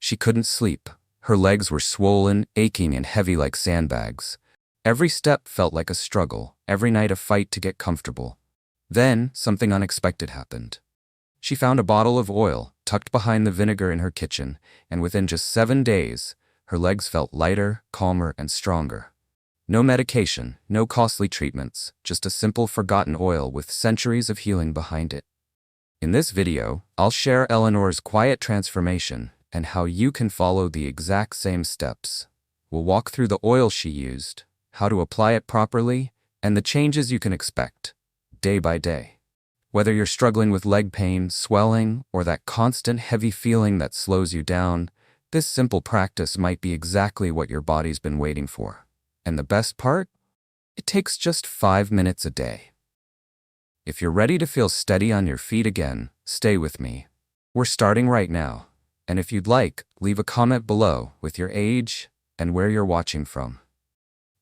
She couldn't sleep. Her legs were swollen, aching, and heavy like sandbags. Every step felt like a struggle, every night a fight to get comfortable. Then, something unexpected happened. She found a bottle of oil tucked behind the vinegar in her kitchen, and within just 7 days, her legs felt lighter, calmer, and stronger. No medication, no costly treatments, just a simple forgotten oil with centuries of healing behind it. In this video, I'll share Eleanor's quiet transformation and how you can follow the exact same steps. We'll walk through the oil she used, how to apply it properly, and the changes you can expect, day by day. Whether you're struggling with leg pain, swelling, or that constant heavy feeling that slows you down, this simple practice might be exactly what your body's been waiting for. And the best part? It takes just 5 minutes a day. If you're ready to feel steady on your feet again, stay with me. We're starting right now. And if you'd like, leave a comment below with your age and where you're watching from.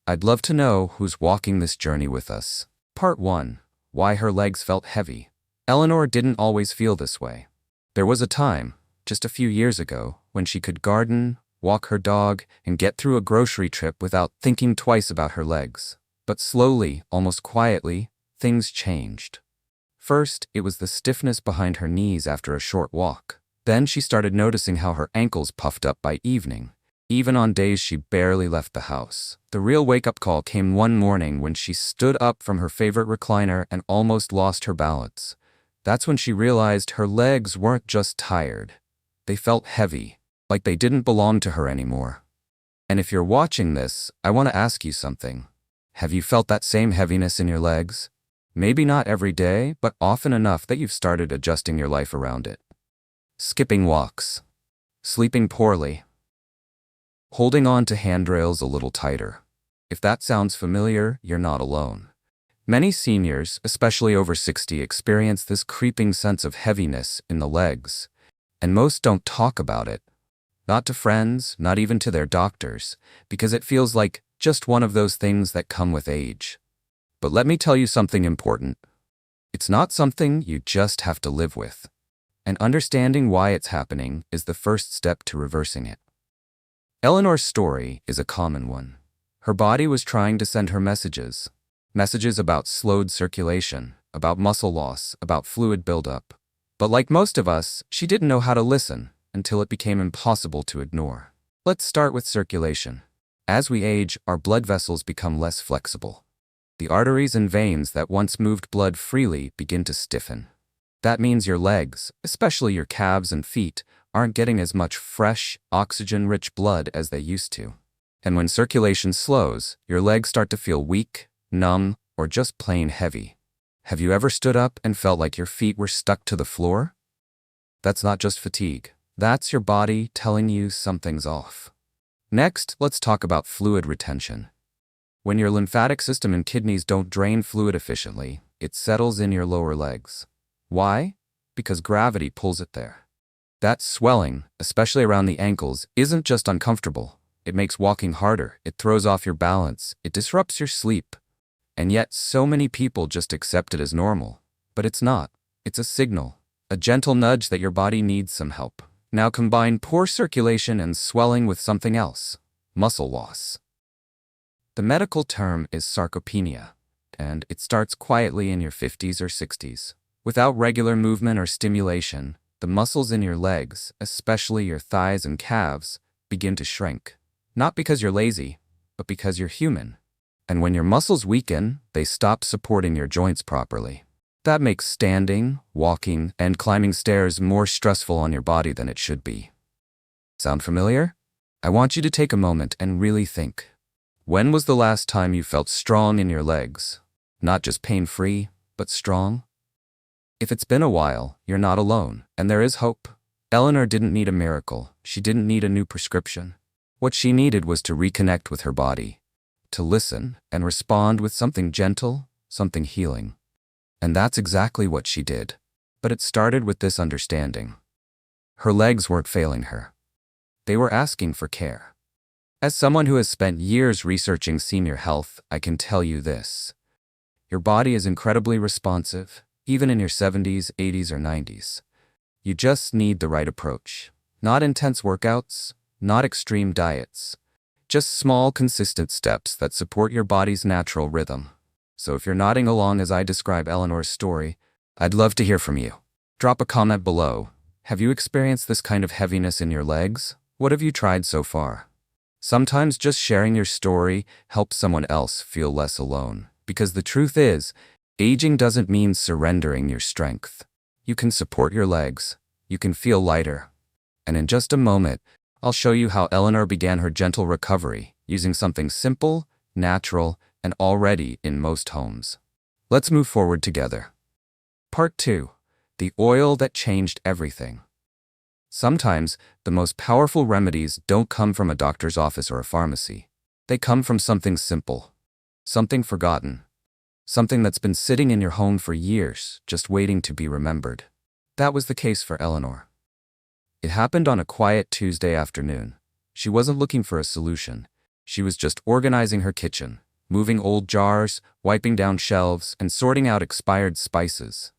I'd love to know who's walking this journey with us. Part 1. Why her legs felt heavy. Eleanor didn't always feel this way. There was a time, just a few years ago, when she could garden, walk her dog, and get through a grocery trip without thinking twice about her legs. But slowly, almost quietly, things changed. First, it was the stiffness behind her knees after a short walk. Then she started noticing how her ankles puffed up by evening, even on days she barely left the house. The real wake-up call came one morning when she stood up from her favorite recliner and almost lost her balance. That's when she realized her legs weren't just tired. They felt heavy, like they didn't belong to her anymore. And if you're watching this, I want to ask you something. Have you felt that same heaviness in your legs? Maybe not every day, but often enough that you've started adjusting your life around it. Skipping walks. Sleeping poorly. Holding on to handrails a little tighter. If that sounds familiar, you're not alone. Many seniors, especially over 60, experience this creeping sense of heaviness in the legs. And most don't talk about it. Not to friends, not even to their doctors, because it feels like just one of those things that come with age. But let me tell you something important. It's not something you just have to live with. And understanding why it's happening is the first step to reversing it. Eleanor's story is a common one. Her body was trying to send her messages. Messages about slowed circulation, about muscle loss, about fluid buildup. But like most of us, she didn't know how to listen until it became impossible to ignore. Let's start with circulation. As we age, our blood vessels become less flexible. The arteries and veins that once moved blood freely begin to stiffen. That means your legs, especially your calves and feet, aren't getting as much fresh, oxygen-rich blood as they used to. And when circulation slows, your legs start to feel weak, numb, or just plain heavy. Have you ever stood up and felt like your feet were stuck to the floor? That's not just fatigue. That's your body telling you something's off. Next, let's talk about fluid retention. When your lymphatic system and kidneys don't drain fluid efficiently, it settles in your lower legs. Why? Because gravity pulls it there. That swelling, especially around the ankles, isn't just uncomfortable. It makes walking harder, it throws off your balance, it disrupts your sleep. And yet, so many people just accept it as normal. But it's not. It's a signal, a gentle nudge that your body needs some help. Now combine poor circulation and swelling with something else, muscle loss. The medical term is sarcopenia, and it starts quietly in your 50s or 60s. Without regular movement or stimulation, the muscles in your legs, especially your thighs and calves, begin to shrink. Not because you're lazy, but because you're human. And when your muscles weaken, they stop supporting your joints properly. That makes standing, walking, and climbing stairs more stressful on your body than it should be. Sound familiar? I want you to take a moment and really think. When was the last time you felt strong in your legs? Not just pain-free, but strong? If it's been a while, you're not alone, and there is hope. Eleanor didn't need a miracle. She didn't need a new prescription. What she needed was to reconnect with her body, to listen and respond with something gentle, something healing. And that's exactly what she did. But it started with this understanding. Her legs weren't failing her. They were asking for care. As someone who has spent years researching senior health, I can tell you this. Your body is incredibly responsive, even in your 70s, 80s, or 90s. You just need the right approach. Not intense workouts, not extreme diets. Just small, consistent steps that support your body's natural rhythm. So if you're nodding along as I describe Eleanor's story, I'd love to hear from you. Drop a comment below. Have you experienced this kind of heaviness in your legs? What have you tried so far? Sometimes just sharing your story helps someone else feel less alone. Because the truth is, aging doesn't mean surrendering your strength. You can support your legs. You can feel lighter. And in just a moment, I'll show you how Eleanor began her gentle recovery using something simple, natural, and already in most homes. Let's move forward together. Part 2. The oil that changed everything. Sometimes, the most powerful remedies don't come from a doctor's office or a pharmacy. They come from something simple. Something forgotten. Something that's been sitting in your home for years, just waiting to be remembered. That was the case for Eleanor. It happened on a quiet Tuesday afternoon. She wasn't looking for a solution. She was just organizing her kitchen, moving old jars, wiping down shelves, and sorting out expired spices.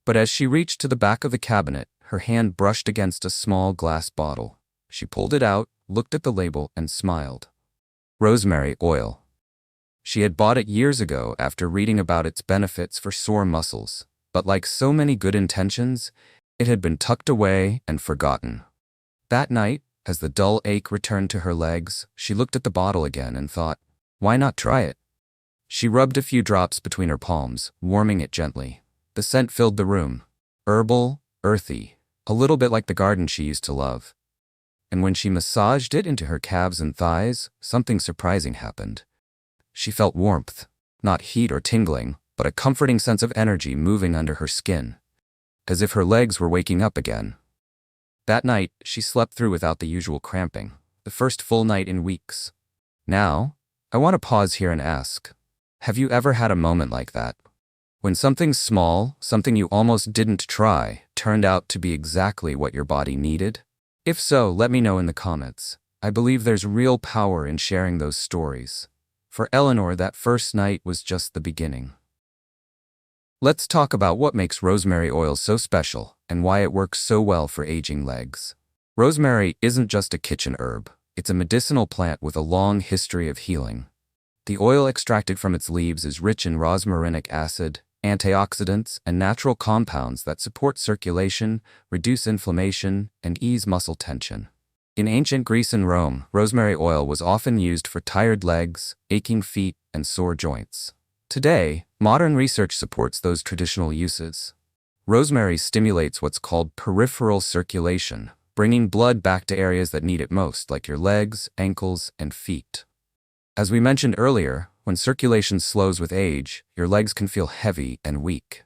But as she reached to the back of the cabinet, her hand brushed against a small glass bottle. She pulled it out, looked at the label, and smiled. Rosemary oil. She had bought it years ago after reading about its benefits for sore muscles, but like so many good intentions, it had been tucked away and forgotten. That night, as the dull ache returned to her legs, she looked at the bottle again and thought, why not try it? She rubbed a few drops between her palms, warming it gently. The scent filled the room. Herbal, earthy, a little bit like the garden she used to love. And when she massaged it into her calves and thighs, something surprising happened. She felt warmth, not heat or tingling, but a comforting sense of energy moving under her skin, as if her legs were waking up again. That night, she slept through without the usual cramping, the first full night in weeks. Now, I want to pause here and ask, have you ever had a moment like that? When something small, something you almost didn't try, turned out to be exactly what your body needed? If so, let me know in the comments. I believe there's real power in sharing those stories. For Eleanor, that first night was just the beginning. Let's talk about what makes rosemary oil so special and why it works so well for aging legs. Rosemary isn't just a kitchen herb. It's a medicinal plant with a long history of healing. The oil extracted from its leaves is rich in rosmarinic acid, antioxidants, and natural compounds that support circulation, reduce inflammation, and ease muscle tension. In ancient Greece and Rome, rosemary oil was often used for tired legs, aching feet, and sore joints. Today, modern research supports those traditional uses. Rosemary stimulates what's called peripheral circulation, bringing blood back to areas that need it most, like your legs, ankles, and feet. As we mentioned earlier, when circulation slows with age, your legs can feel heavy and weak.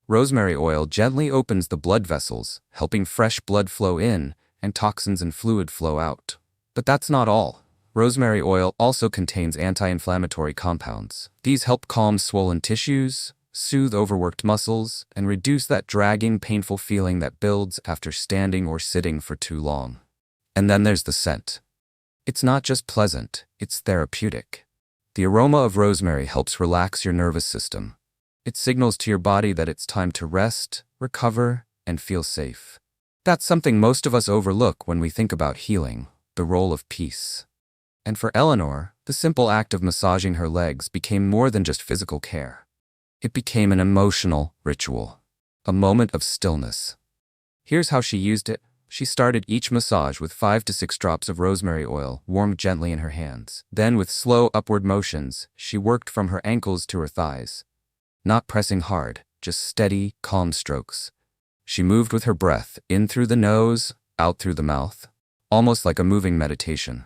Rosemary oil gently opens the blood vessels, helping fresh blood flow in and toxins and fluid flow out. But that's not all. Rosemary oil also contains anti-inflammatory compounds. These help calm swollen tissues, soothe overworked muscles, and reduce that dragging, painful feeling that builds after standing or sitting for too long. And then there's the scent. It's not just pleasant, it's therapeutic. The aroma of rosemary helps relax your nervous system. It signals to your body that it's time to rest, recover, and feel safe. That's something most of us overlook when we think about healing, the role of peace. And for Eleanor, the simple act of massaging her legs became more than just physical care. It became an emotional ritual, a moment of stillness. Here's how she used it. She started each massage with 5 to 6 drops of rosemary oil warmed gently in her hands. Then, with slow upward motions, she worked from her ankles to her thighs. Not pressing hard, just steady, calm strokes. She moved with her breath, in through the nose, out through the mouth, almost like a moving meditation.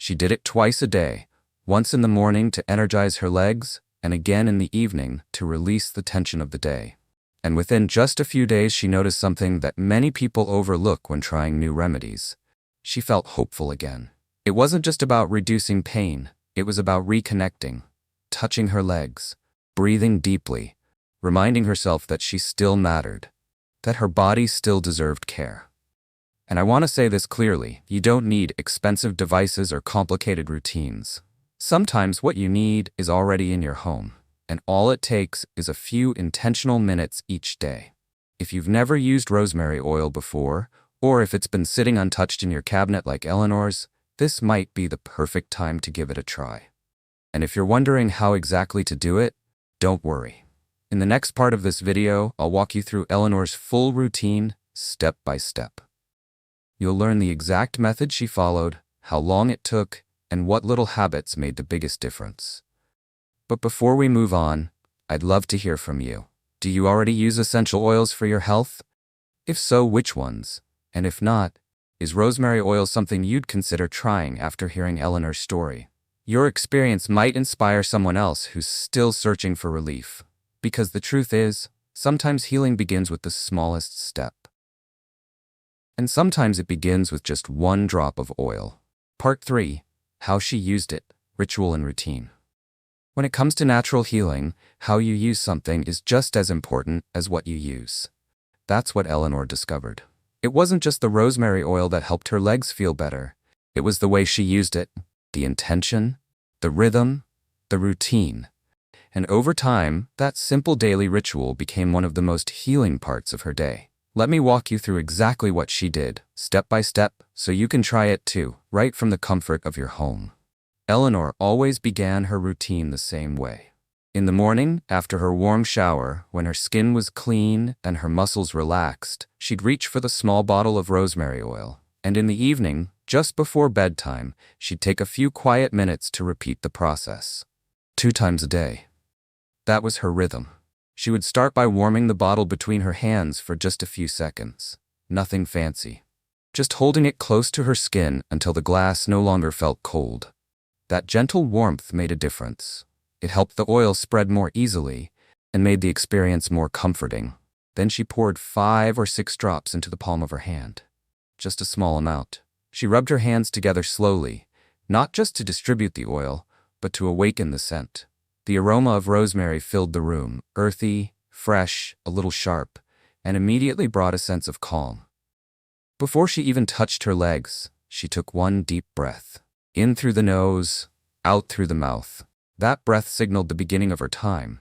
She did it twice a day, once in the morning to energize her legs, and again in the evening to release the tension of the day. And within just a few days, she noticed something that many people overlook when trying new remedies. She felt hopeful again. It wasn't just about reducing pain, it was about reconnecting, touching her legs, breathing deeply, reminding herself that she still mattered, that her body still deserved care. And I want to say this clearly, you don't need expensive devices or complicated routines. Sometimes what you need is already in your home, and all it takes is a few intentional minutes each day. If you've never used rosemary oil before, Or if it's been sitting untouched in your cabinet like Eleanor's, this might be the perfect time to give it a try. And if you're wondering how exactly to do it, don't worry. In the next part of this video, I'll walk you through Eleanor's full routine, step by step. You'll learn the exact method she followed, how long it took, and what little habits made the biggest difference. But before we move on, I'd love to hear from you. Do you already use essential oils for your health? If so, which ones? And if not, is rosemary oil something you'd consider trying after hearing Eleanor's story? Your experience might inspire someone else who's still searching for relief. Because the truth is, sometimes healing begins with the smallest step. And sometimes it begins with just one drop of oil. Part 3. How she used it, ritual and routine. When it comes to natural healing, how you use something is just as important as what you use. That's what Eleanor discovered. It wasn't just the rosemary oil that helped her legs feel better. It was the way she used it, the intention, the rhythm, the routine. And over time, that simple daily ritual became one of the most healing parts of her day. Let me walk you through exactly what she did, step by step, so you can try it too, right from the comfort of your home. Eleanor always began her routine the same way. In the morning, after her warm shower, when her skin was clean and her muscles relaxed, she'd reach for the small bottle of rosemary oil. And in the evening, just before bedtime, she'd take a few quiet minutes to repeat the process. 2 times a day. That was her rhythm. She would start by warming the bottle between her hands for just a few seconds. Nothing fancy. Just holding it close to her skin until the glass no longer felt cold. That gentle warmth made a difference. It helped the oil spread more easily and made the experience more comforting. Then she poured 5 or 6 drops into the palm of her hand. Just a small amount. She rubbed her hands together slowly, not just to distribute the oil, but to awaken the scent. The aroma of rosemary filled the room, earthy, fresh, a little sharp, and immediately brought a sense of calm. Before she even touched her legs, she took one deep breath. In through the nose, out through the mouth. That breath signaled the beginning of her time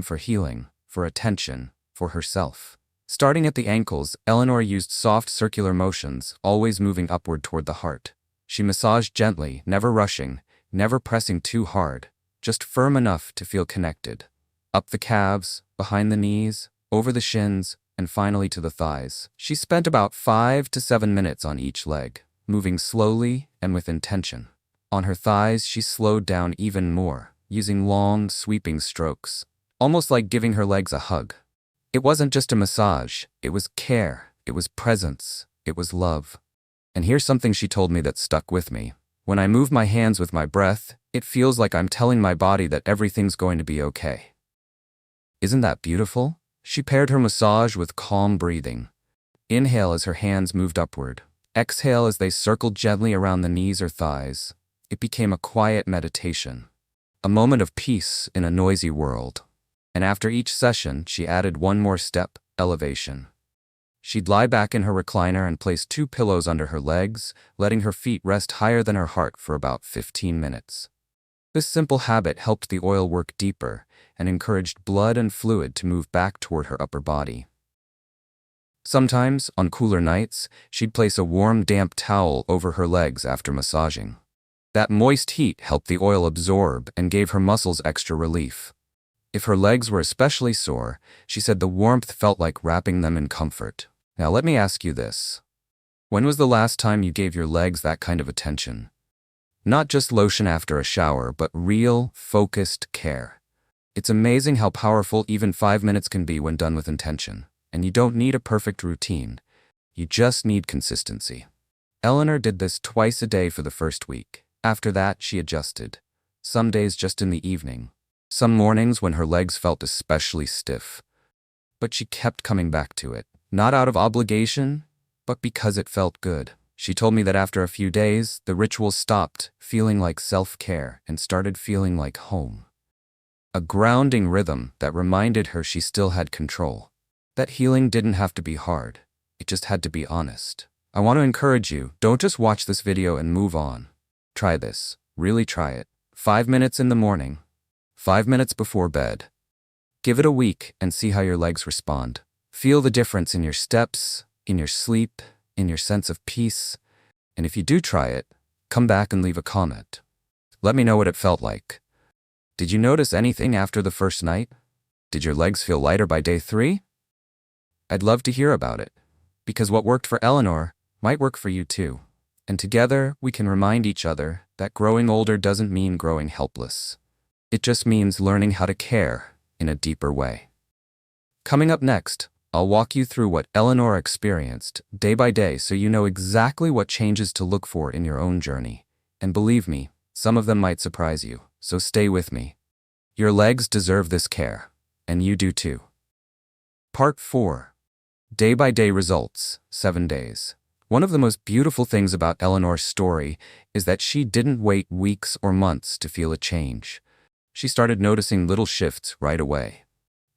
for healing, for attention, for herself. Starting at the ankles, Eleanor used soft circular motions, always moving upward toward the heart. She massaged gently, never rushing, never pressing too hard, just firm enough to feel connected. Up the calves, behind the knees, over the shins, and finally to the thighs. She spent about 5 to 7 minutes on each leg, moving slowly and with intention. On her thighs, she slowed down even more, using long, sweeping strokes, almost like giving her legs a hug. It wasn't just a massage, it was care, it was presence, it was love. And here's something she told me that stuck with me. When I move my hands with my breath, it feels like I'm telling my body that everything's going to be okay. Isn't that beautiful? She paired her massage with calm breathing. Inhale as her hands moved upward. Exhale as they circled gently around the knees or thighs. It became a quiet meditation. A moment of peace in a noisy world. And after each session, she added one more step, elevation. She'd lie back in her recliner and place 2 pillows under her legs, letting her feet rest higher than her heart for about 15 minutes. This simple habit helped the oil work deeper and encouraged blood and fluid to move back toward her upper body. Sometimes, on cooler nights, she'd place a warm, damp towel over her legs after massaging. That moist heat helped the oil absorb and gave her muscles extra relief. If her legs were especially sore, she said the warmth felt like wrapping them in comfort. Now let me ask you this. When was the last time you gave your legs that kind of attention? Not just lotion after a shower, but real, focused care. It's amazing how powerful even 5 minutes can be when done with intention. And you don't need a perfect routine. You just need consistency. Eleanor did this twice a day for the first week. After that, she adjusted. Some days just in the evening. Some mornings when her legs felt especially stiff. But she kept coming back to it. Not out of obligation, but because it felt good. She told me that after a few days, the ritual stopped feeling like self-care and started feeling like home. A grounding rhythm that reminded her she still had control. That healing didn't have to be hard. It just had to be honest. I want to encourage you, don't just watch this video and move on. Try this. Really try it. 5 minutes in the morning. 5 minutes before bed. Give it a week and see how your legs respond. Feel the difference in your steps, in your sleep, in your sense of peace. And if you do try it, come back and leave a comment. Let me know what it felt like. Did you notice anything after the first night? Did your legs feel lighter by day 3? I'd love to hear about it, because what worked for Eleanor might work for you too. And together, we can remind each other that growing older doesn't mean growing helpless. It just means learning how to care in a deeper way. Coming up next, I'll walk you through what Eleanor experienced day by day so you know exactly what changes to look for in your own journey. And believe me, some of them might surprise you, so stay with me. Your legs deserve this care, and you do too. Part 4. Day-by-day results, 7 days. One of the most beautiful things about Eleanor's story is that she didn't wait weeks or months to feel a change. She started noticing little shifts right away.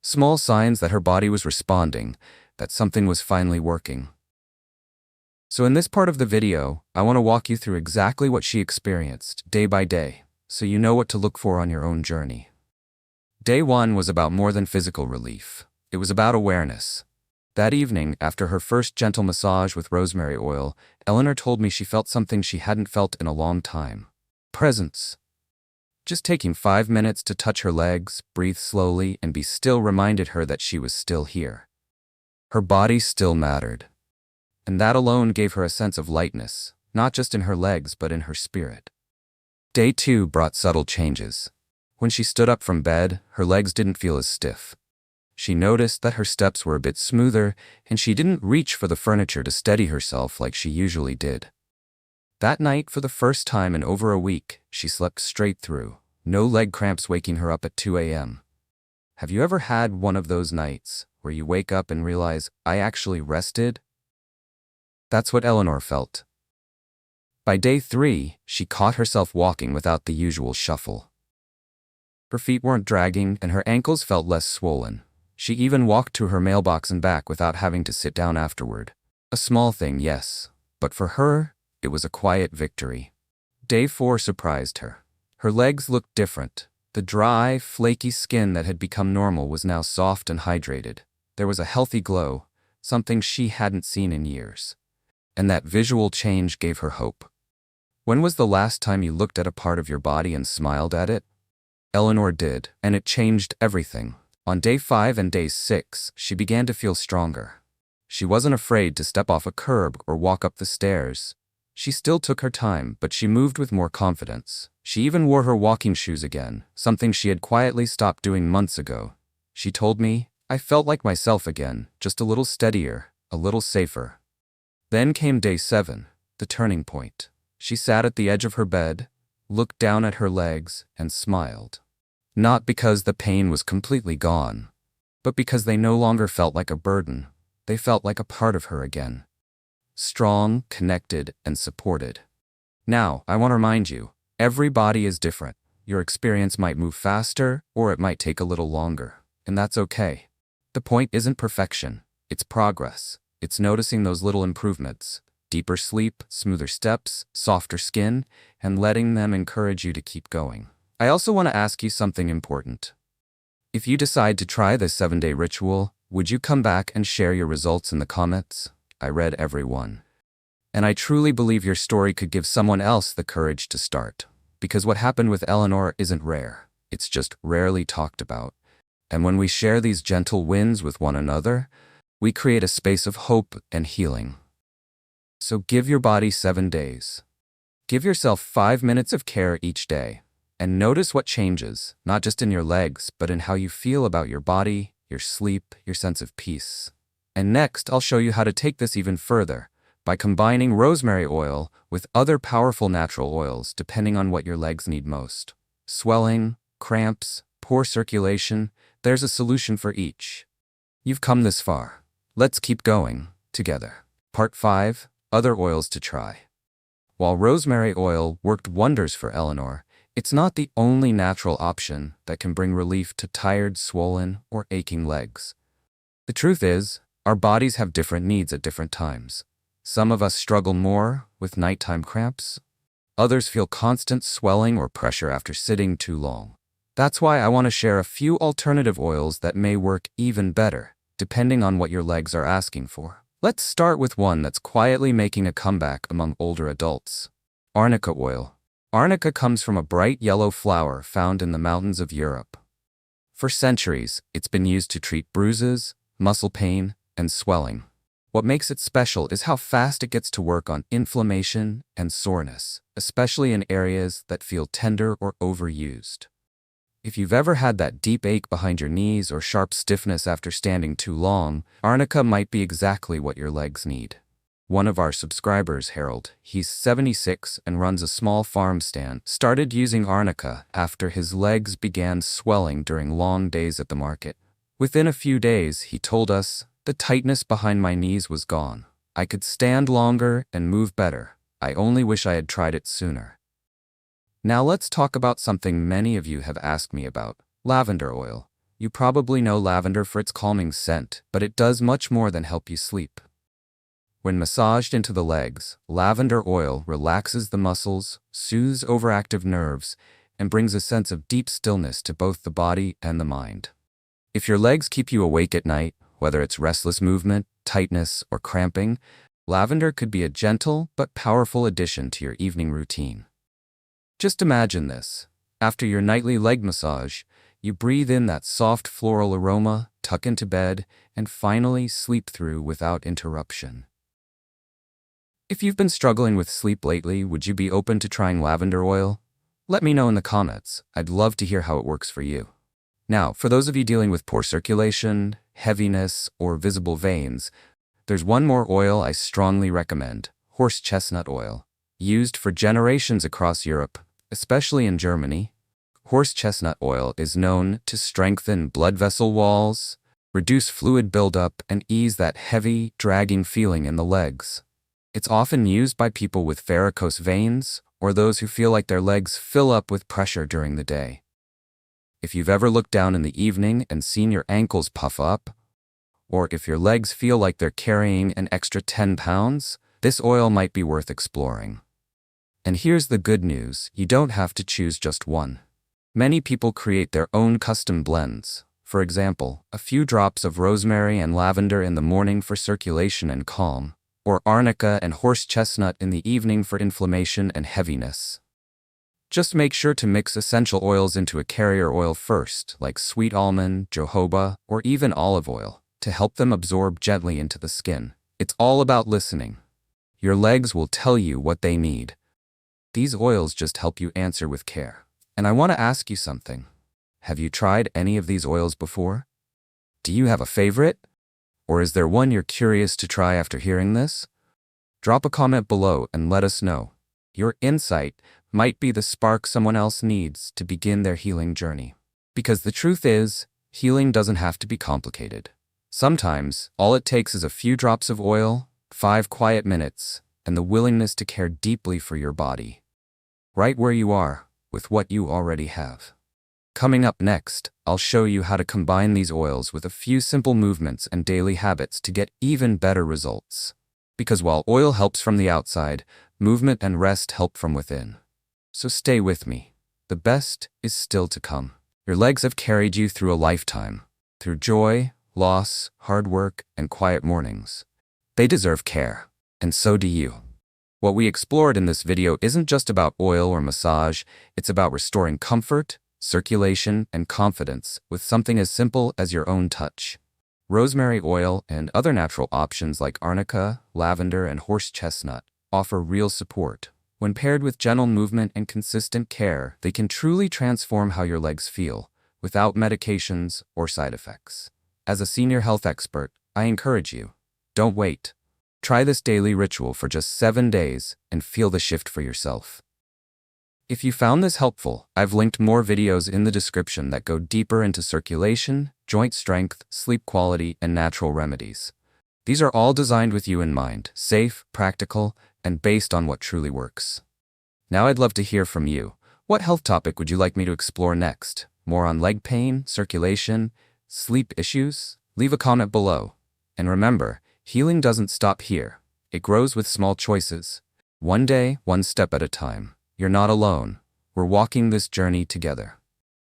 Small signs that her body was responding, that something was finally working. So in this part of the video, I want to walk you through exactly what she experienced day by day, so you know what to look for on your own journey. Day 1 was about more than physical relief. It was about awareness. That evening, after her first gentle massage with rosemary oil, Eleanor told me she felt something she hadn't felt in a long time. Presence. Just taking 5 minutes to touch her legs, breathe slowly, and be still reminded her that she was still here. Her body still mattered. And that alone gave her a sense of lightness, not just in her legs but in her spirit. Day 2 brought subtle changes. When she stood up from bed, her legs didn't feel as stiff. She noticed that her steps were a bit smoother, and she didn't reach for the furniture to steady herself like she usually did. That night, for the first time in over a week, she slept straight through, no leg cramps waking her up at 2 a.m. Have you ever had one of those nights where you wake up and realize, I actually rested? That's what Eleanor felt. By day 3, she caught herself walking without the usual shuffle. Her feet weren't dragging, and her ankles felt less swollen. She even walked to her mailbox and back without having to sit down afterward. A small thing, yes, but for her, it was a quiet victory. Day 4 surprised her. Her legs looked different. The dry, flaky skin that had become normal was now soft and hydrated. There was a healthy glow, something she hadn't seen in years. And that visual change gave her hope. When was the last time you looked at a part of your body and smiled at it? Eleanor did, and it changed everything. On day 5 and day 6, she began to feel stronger. She wasn't afraid to step off a curb or walk up the stairs. She still took her time, but she moved with more confidence. She even wore her walking shoes again, something she had quietly stopped doing months ago. She told me, I felt like myself again, just a little steadier, a little safer. Then came day 7, the turning point. She sat at the edge of her bed, looked down at her legs, and smiled. Not because the pain was completely gone, but because they no longer felt like a burden. They felt like a part of her again. Strong, connected, and supported. Now, I want to remind you, every body is different. Your experience might move faster, or it might take a little longer, and that's okay. The point isn't perfection, it's progress. It's noticing those little improvements, deeper sleep, smoother steps, softer skin, and letting them encourage you to keep going. I also want to ask you something important. If you decide to try this 7-day ritual, would you come back and share your results in the comments? I read every one. And I truly believe your story could give someone else the courage to start. Because what happened with Eleanor isn't rare. It's just rarely talked about. And when we share these gentle wins with one another, we create a space of hope and healing. So give your body 7 days. Give yourself 5 minutes of care each day. And notice what changes, not just in your legs, but in how you feel about your body, your sleep, your sense of peace. And next, I'll show you how to take this even further by combining rosemary oil with other powerful natural oils depending on what your legs need most. Swelling, cramps, poor circulation, there's a solution for each. You've come this far. Let's keep going, together. Part 5, Other Oils to Try. While rosemary oil worked wonders for Eleanor, it's not the only natural option that can bring relief to tired, swollen, or aching legs. The truth is, our bodies have different needs at different times. Some of us struggle more with nighttime cramps. Others feel constant swelling or pressure after sitting too long. That's why I want to share a few alternative oils that may work even better, depending on what your legs are asking for. Let's start with one that's quietly making a comeback among older adults. Arnica oil. Arnica comes from a bright yellow flower found in the mountains of Europe. For centuries, it's been used to treat bruises, muscle pain, and swelling. What makes it special is how fast it gets to work on inflammation and soreness, especially in areas that feel tender or overused. If you've ever had that deep ache behind your knees or sharp stiffness after standing too long, arnica might be exactly what your legs need. One of our subscribers, Harold, he's 76 and runs a small farm stand, started using arnica after his legs began swelling during long days at the market. Within a few days, he told us, the tightness behind my knees was gone. I could stand longer and move better. I only wish I had tried it sooner. Now let's talk about something many of you have asked me about, lavender oil. You probably know lavender for its calming scent, but it does much more than help you sleep. When massaged into the legs, lavender oil relaxes the muscles, soothes overactive nerves, and brings a sense of deep stillness to both the body and the mind. If your legs keep you awake at night, whether it's restless movement, tightness, or cramping, lavender could be a gentle but powerful addition to your evening routine. Just imagine this. After your nightly leg massage, you breathe in that soft floral aroma, tuck into bed, and finally sleep through without interruption. If you've been struggling with sleep lately, would you be open to trying lavender oil? Let me know in the comments. I'd love to hear how it works for you. Now, for those of you dealing with poor circulation, heaviness, or visible veins, there's one more oil I strongly recommend, horse chestnut oil. Used for generations across Europe, especially in Germany, horse chestnut oil is known to strengthen blood vessel walls, reduce fluid buildup, and ease that heavy, dragging feeling in the legs. It's often used by people with varicose veins or those who feel like their legs fill up with pressure during the day. If you've ever looked down in the evening and seen your ankles puff up, or if your legs feel like they're carrying an extra 10 pounds, this oil might be worth exploring. And here's the good news, you don't have to choose just one. Many people create their own custom blends. For example, a few drops of rosemary and lavender in the morning for circulation and calm, or arnica and horse chestnut in the evening for inflammation and heaviness. Just make sure to mix essential oils into a carrier oil first, like sweet almond, jojoba, or even olive oil, to help them absorb gently into the skin. It's all about listening. Your legs will tell you what they need. These oils just help you answer with care. And I want to ask you something. Have you tried any of these oils before? Do you have a favorite? Or is there one you're curious to try after hearing this? Drop a comment below and let us know. Your insight might be the spark someone else needs to begin their healing journey. Because the truth is, healing doesn't have to be complicated. Sometimes, all it takes is a few drops of oil, 5 quiet minutes, and the willingness to care deeply for your body. Right where you are, with what you already have. Coming up next, I'll show you how to combine these oils with a few simple movements and daily habits to get even better results. Because while oil helps from the outside, movement and rest help from within. So stay with me. The best is still to come. Your legs have carried you through a lifetime, through joy, loss, hard work, and quiet mornings. They deserve care, and so do you. What we explored in this video isn't just about oil or massage, it's about restoring comfort, circulation, and confidence with something as simple as your own touch. Rosemary oil and other natural options like arnica, lavender, and horse chestnut offer real support. When paired with gentle movement and consistent care, they can truly transform how your legs feel, without medications or side effects. As a senior health expert, I encourage you, don't wait. Try this daily ritual for just 7 days and feel the shift for yourself. If you found this helpful, I've linked more videos in the description that go deeper into circulation, joint strength, sleep quality, and natural remedies. These are all designed with you in mind, safe, practical, and based on what truly works. Now I'd love to hear from you. What health topic would you like me to explore next? More on leg pain, circulation, sleep issues? Leave a comment below. And remember, healing doesn't stop here. It grows with small choices. One day, one step at a time. You're not alone. We're walking this journey together.